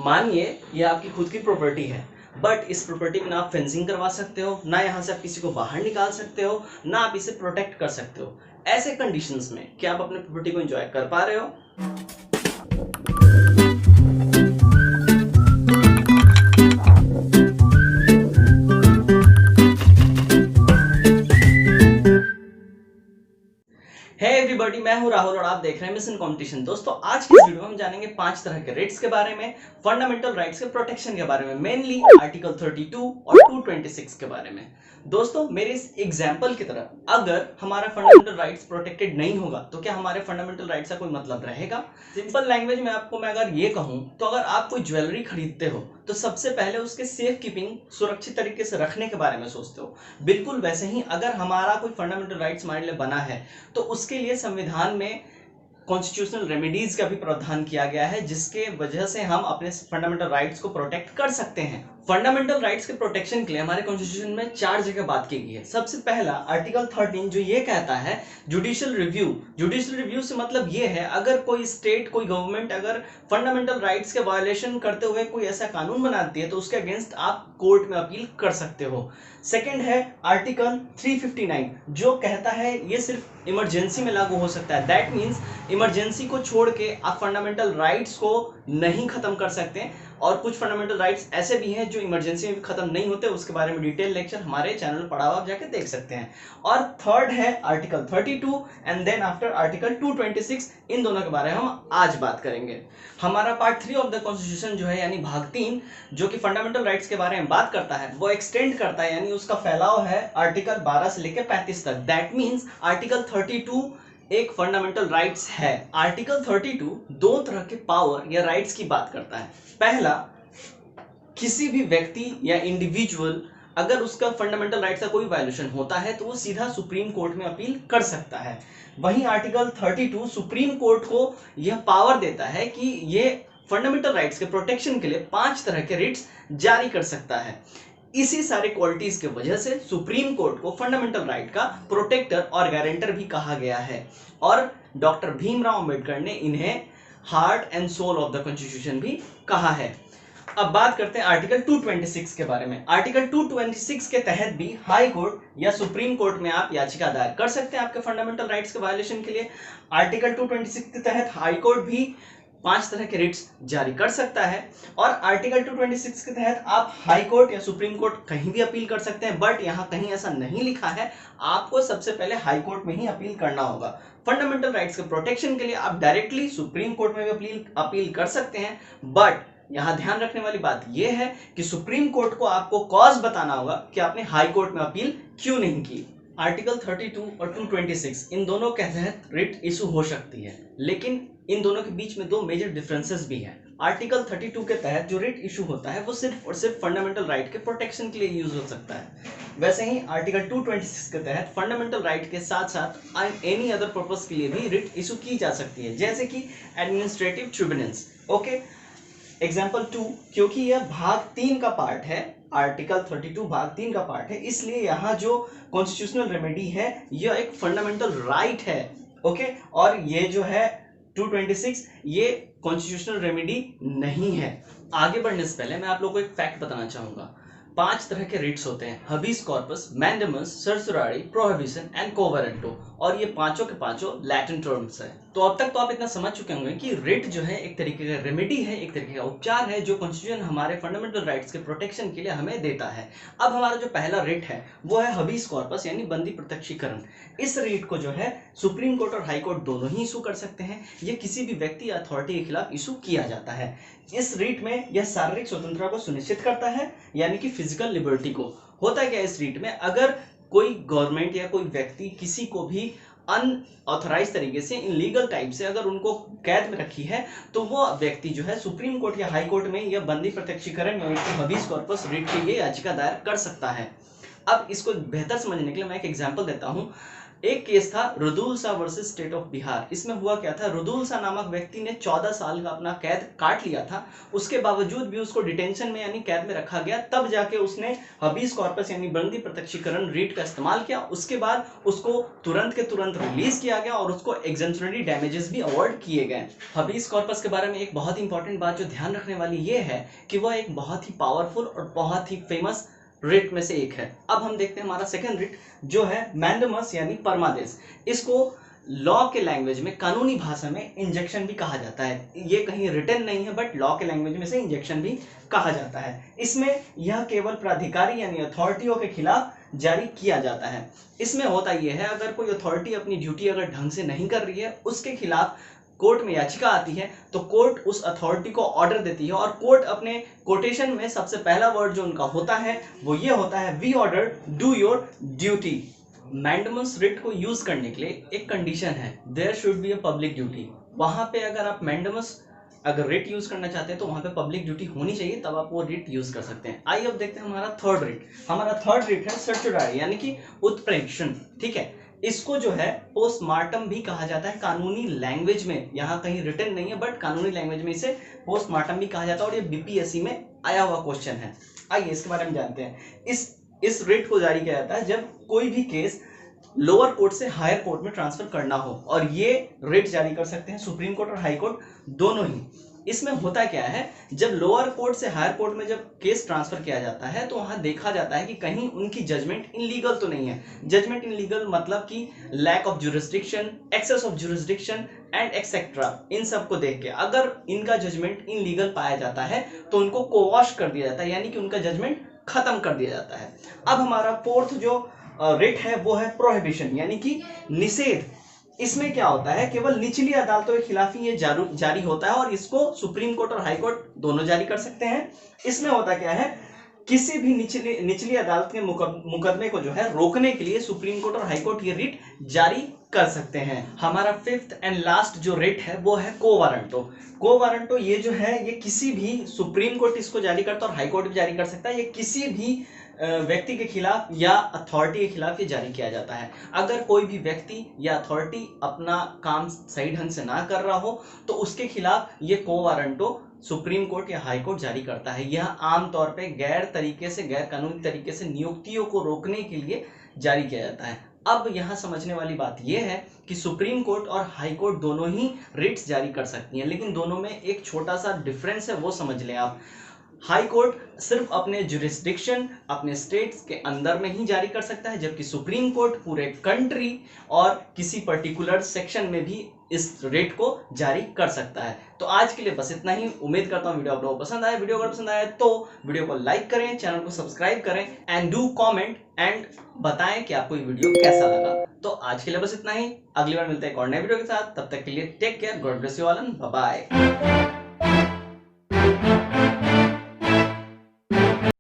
मानिए ये आपकी खुद की प्रॉपर्टी है, बट इस प्रॉपर्टी में ना आप फेंसिंग करवा सकते हो, ना यहाँ से आप किसी को बाहर निकाल सकते हो, ना आप इसे प्रोटेक्ट कर सकते हो। ऐसे कंडीशंस में क्या आप अपने प्रॉपर्टी को एंजॉय कर पा रहे हो? हे एवरीबॉडी, मैं हूं राहुल और आप देख रहे हैं मिशन कंपटीशन। दोस्तों, आज की इस वीडियो में हम जानेंगे 5 तरह के रेट्स के बारे में, फंडामेंटल राइट्स के प्रोटेक्शन के बारे में, मेनली आर्टिकल 32 और 226 के बारे में। दोस्तों, मेरे इस एग्जांपल की तरह अगर हमारा फंडामेंटल राइट्स प्रोटेक्टेड नहीं होगा तो क्या हमारे फंडामेंटल राइट्स का कोई मतलब रहेगा? सिंपल लैंग्वेज में आपको मैं अगर ये कहूं तो अगर आप कोई ज्वेलरी खरीदते हो तो सबसे पहले उसके सेफ कीपिंग, सुरक्षित तरीके से रखने के बारे में सोचते हो। बिल्कुल वैसे ही अगर हमारा कोई फंडामेंटल राइट्स हमारे लिए बना है तो उसके लिए संविधान में कॉन्स्टिट्यूशनल रेमेडीज का भी प्रावधान किया गया है, जिसके वजह से हम अपने फंडामेंटल राइट्स को प्रोटेक्ट कर सकते हैं। फंडामेंटल राइट्स के प्रोटेक्शन के लिए हमारे कॉन्स्टिट्यूशन में 4 जगह बात की गई है। सबसे पहला आर्टिकल 13 जो ये कहता है जुडिशियल रिव्यू। जुडिशियल रिव्यू से मतलब ये है, अगर कोई स्टेट, कोई गवर्नमेंट अगर फंडामेंटल राइट्स के वायलेशन करते हुए कोई ऐसा कानून बनाती है तो उसके अगेंस्ट आप कोर्ट में अपील कर सकते हो। सेकंड है आर्टिकल 359 जो कहता है ये सिर्फ इमरजेंसी में लागू हो सकता है। दैट मीन्स इमरजेंसी को छोड़ के आप फंडामेंटल राइट्स को नहीं खत्म कर सकते, और कुछ फंडामेंटल राइट्स ऐसे भी हैं जो इमरजेंसी में भी खत्म नहीं होते। उसके बारे में डिटेल लेक्चर हमारे चैनल पर पड़ा हुआ, आप जाके देख सकते हैं। और थर्ड है article 32 and then after article 226। इन दोनों के बारे में हम आज बात करेंगे। हमारा पार्ट 3 ऑफ द कॉन्स्टिट्यूशन जो है यानी भाग 3 जो कि फंडामेंटल राइट्स के बारे में बात करता है, वो एक्सटेंड करता है, यानी उसका फैलाव है आर्टिकल 12 से लेकर 35 तक। दैट मीन्स आर्टिकल 32 एक फंडामेंटल राइट्स है। आर्टिकल 32 दो तरह के पावर या राइट्स की बात करता है। पहला, किसी भी व्यक्ति या इंडिविजुअल अगर उसका फंडामेंटल राइट्स का कोई वायलेशन होता है तो वो सीधा सुप्रीम कोर्ट में अपील कर सकता है। वहीं आर्टिकल 32 सुप्रीम कोर्ट को यह पावर देता है कि ये फंडामेंटल राइट्स के प्रोटेक्शन के लिए 5 तरह के रिट्स जारी कर सकता है। इसी सारे क्वालिटीज के वजह से सुप्रीम कोर्ट को फंडामेंटल राइट का प्रोटेक्टर और गारंटर भी कहा गया है, और डॉक्टर भीमराव अंबेडकर ने इन्हें heart and soul of the constitution भी कहा है। अब बात करते हैं आर्टिकल 226 के बारे में। आर्टिकल 226 के तहत भी हाई कोर्ट या सुप्रीम कोर्ट में आप याचिका दायर कर सकते हैं आपके फंडामेंटल राइट्स के वायलेशन के लिए। आर्टिकल 226 के तहत हाई कोर्ट भी 5 तरह के रिट्स जारी कर सकता है, और आर्टिकल 226 के तहत आप हाई कोर्ट या सुप्रीम कोर्ट कहीं भी अपील कर सकते हैं। बट यहाँ कहीं ऐसा नहीं लिखा है, आपको सबसे पहले हाई कोर्ट में ही अपील करना होगा। फंडामेंटल राइट्स के प्रोटेक्शन के लिए आप डायरेक्टली सुप्रीम कोर्ट में भी अपील कर सकते हैं, बट यहां ध्यान रखने वाली बात यह है कि सुप्रीम कोर्ट को आपको कॉज बताना होगा कि आपने हाई कोर्ट में अपील क्यों नहीं की। आर्टिकल 32 और 226 इन दोनों के तहत रिट इशू हो सकती है, लेकिन इन दोनों के बीच में 2 मेजर डिफरेंसेस भी हैं। आर्टिकल 32 के तहत जो रिट इशू होता है वो सिर्फ और सिर्फ फंडामेंटल राइट के प्रोटेक्शन के लिए यूज हो सकता है। वैसे ही आर्टिकल 226 के तहत फंडामेंटल राइट के साथ साथ एनी अदर पर्पस के लिए भी रिट इशू की जा सकती है, जैसे कि एडमिनिस्ट्रेटिव ट्रिब्यूनल्स। ओके, एग्जाम्पल 2, क्योंकि यह भाग 3 का पार्ट है, आर्टिकल 32 भाग 3 का पार्ट है, इसलिए यहाँ जो कॉन्स्टिट्यूशनल रेमेडी है यह एक फंडामेंटल राइट है। ओके, और ये जो है 226 ये कॉन्स्टिट्यूशनल रेमेडी नहीं है। आगे बढ़ने से पहले मैं आप लोगों को एक फैक्ट बताना चाहूंगा। 5 तरह के रिट्स होते हैं: habeas corpus, mandamus, certiorari, prohibition and quo warranto, और ये पांचों के पांचों लैटिन टर्म्स है। तो अब तक तो आप इतना समझ चुके होंगे कि रिट जो है एक तरीके का रेमेडी है, एक तरीके का उपचार है जो कॉन्स्टिट्यूशन हमारे फंडामेंटल राइट्स के प्रोटेक्शन के लिए हमें देता है। अब हमारा जो पहला रिट है वो है हबीस कॉर्पस यानी बंदी प्रत्यक्षीकरण। इस रिट को जो है सुप्रीम कोर्ट और हाई कोर्ट दोनों ही इशू कर सकते हैं। ये किसी भी व्यक्ति या अथॉरिटी के खिलाफ इशू किया जाता है। इस रिट में यह शारीरिक स्वतंत्रता को सुनिश्चित करता है, यानी कि फिजिकल लिबर्टी को। होता है क्या इस रिट में, अगर कोई गवर्नमेंट या कोई व्यक्ति किसी को भी अनऑथराइज तरीके से, इनलीगल टाइप से अगर उनको कैद में रखी है तो वो व्यक्ति जो है सुप्रीम कोर्ट या हाई कोर्ट में यह बंदी प्रत्यक्षीकरण यानी हबीस कॉर्पस रिट के लिए याचिका दायर कर सकता है। अब इसको बेहतर समझने के लिए मैं एक एग्जांपल देता हूं। एक केस था Rudul Shah versus state of Bihar. इसमें हुआ क्या था, रुदुल शाह नामक व्यक्ति ने 14 साल का अपना कैद काट लिया था। उसके बावजूद भी उसको डिटेंशन में यानी कैद में रखा गया, तब जाके उसने हबीस कॉर्पस यानी बंदी प्रत्यक्षीकरण रीट का इस्तेमाल किया। उसके बाद उसको तुरंत के तुरंत रिलीज किया गया और उसको एग्जेम्पशनरी डैमेजेस भी अवॉर्ड किए गए। हबीस कॉर्पस के बारे में एक बहुत इंपॉर्टेंट बात जो ध्यान रखने वाली ये है कि वह एक बहुत ही पावरफुल और बहुत ही फेमस रिट में से एक है। अब हम देखते हैं हमारा सेकंड रिट जो है मैंडेमस यानी परमादेश। इसको लॉ के लैंग्वेज में, कानूनी भाषा में इंजेक्शन भी कहा जाता है। ये कहीं रिटन नहीं है बट लॉ के लैंग्वेज में से इंजेक्शन भी कहा जाता है। इसमें यह केवल प्राधिकारी यानी अथॉरिटियों के खिलाफ जारी किया जाता है। इसमें होता यह है, अगर कोई अथॉरिटी अपनी ड्यूटी अगर ढंग से नहीं कर रही है, उसके खिलाफ कोर्ट में याचिका आती है, तो कोर्ट उस अथॉरिटी को ऑर्डर देती है और कोर्ट अपने कोटेशन में सबसे पहला वर्ड जो उनका होता है वो ये होता है, we order do your duty. Mandamus writ को यूज करने के लिए एक कंडीशन है, there should be a public duty. वहां पे अगर आप मैंडेमस अगर रिट यूज करना चाहते हैं तो वहां पे पब्लिक ड्यूटी होनी चाहिए, तब आप वो रिट यूज कर सकते हैं। आइए अब देखते हैं हमारा थर्ड रिट। हमारा थर्ड रिट है सर्चुरारी यानी कि उत्प्रेक्षण। ठीक है, इसको जो है पोस्टमार्टम भी कहा जाता है कानूनी लैंग्वेज में। यहाँ कहीं रिटन नहीं है बट कानूनी लैंग्वेज में इसे पोस्टमार्टम भी कहा जाता है और ये बीपीएससी में आया हुआ क्वेश्चन है। आइए इसके बारे में जानते हैं। इस रिट को जारी किया जाता है जब कोई भी केस लोअर कोर्ट से हायर कोर्ट में ट्रांसफर करना हो, और ये रिट जारी कर सकते हैं सुप्रीम कोर्ट और हाई कोर्ट दोनों ही। इसमें होता क्या है, जब लोअर कोर्ट से हायर कोर्ट में जब केस ट्रांसफर किया जाता है तो वहां देखा जाता है कि कहीं उनकी जजमेंट इनलीगल तो नहीं है। जजमेंट इनलीगल मतलब कि lack of jurisdiction, excess of jurisdiction and etcetera, इन सब को देख के अगर इनका जजमेंट इनलीगल पाया जाता है तो उनको कोवॉश कर दिया जाता है, यानी कि उनका जजमेंट खत्म कर दिया जाता है। अब हमारा फोर्थ जो रिट है वो है प्रोहिबिशन यानी कि निषेध। इसमें क्या होता है, केवल निचली अदालतों के खिलाफ ही ये जारी होता है और इसको सुप्रीम कोर्ट और हाई कोर्ट दोनों जारी कर सकते हैं। इसमें होता क्या है, किसी भी निचली अदालत के मुकदमे को जो है रोकने के लिए सुप्रीम कोर्ट और हाई कोर्ट ये रिट जारी कर सकते हैं। हमारा फिफ्थ एंड लास्ट जो रिट है वो है को वारंटो। को वारंटो ये जो है ये किसी भी, सुप्रीम कोर्ट इसको जारी करता है और हाई कोर्ट भी जारी कर सकता है। ये किसी भी व्यक्ति के खिलाफ या अथॉरिटी के खिलाफ ये जारी किया जाता है। अगर कोई भी व्यक्ति या अथॉरिटी अपना काम सही ढंग से ना कर रहा हो तो उसके खिलाफ ये को वारंटो सुप्रीम कोर्ट या हाई कोर्ट जारी करता है। यह आमतौर पे गैर कानूनी तरीके से नियुक्तियों को रोकने के लिए जारी किया जाता है। अब यहाँ समझने वाली बात यह है कि सुप्रीम कोर्ट और हाई कोर्ट दोनों ही रिट्स जारी कर सकती हैं, लेकिन दोनों में एक छोटा सा डिफरेंस है, वो समझ लें आप। हाई कोर्ट सिर्फ अपने जुरिस्डिक्शन, अपने स्टेट्स के अंदर में ही जारी कर सकता है, जबकि सुप्रीम कोर्ट पूरे कंट्री और किसी पर्टिकुलर सेक्शन में भी इस रेट को जारी कर सकता है। तो आज के लिए बस इतना ही। उम्मीद करता हूँ वीडियो आप लोगों को पसंद आया। वीडियो अगर पसंद आया तो वीडियो को लाइक करें, चैनल को सब्सक्राइब करें एंड डू कमेंट एंड बताएं कि आपको ये वीडियो कैसा लगा। तो आज के लिए बस इतना ही। अगली बार मिलते हैं एक और नए वीडियो के साथ। तब तक के लिए take care, God bless you all and bye bye.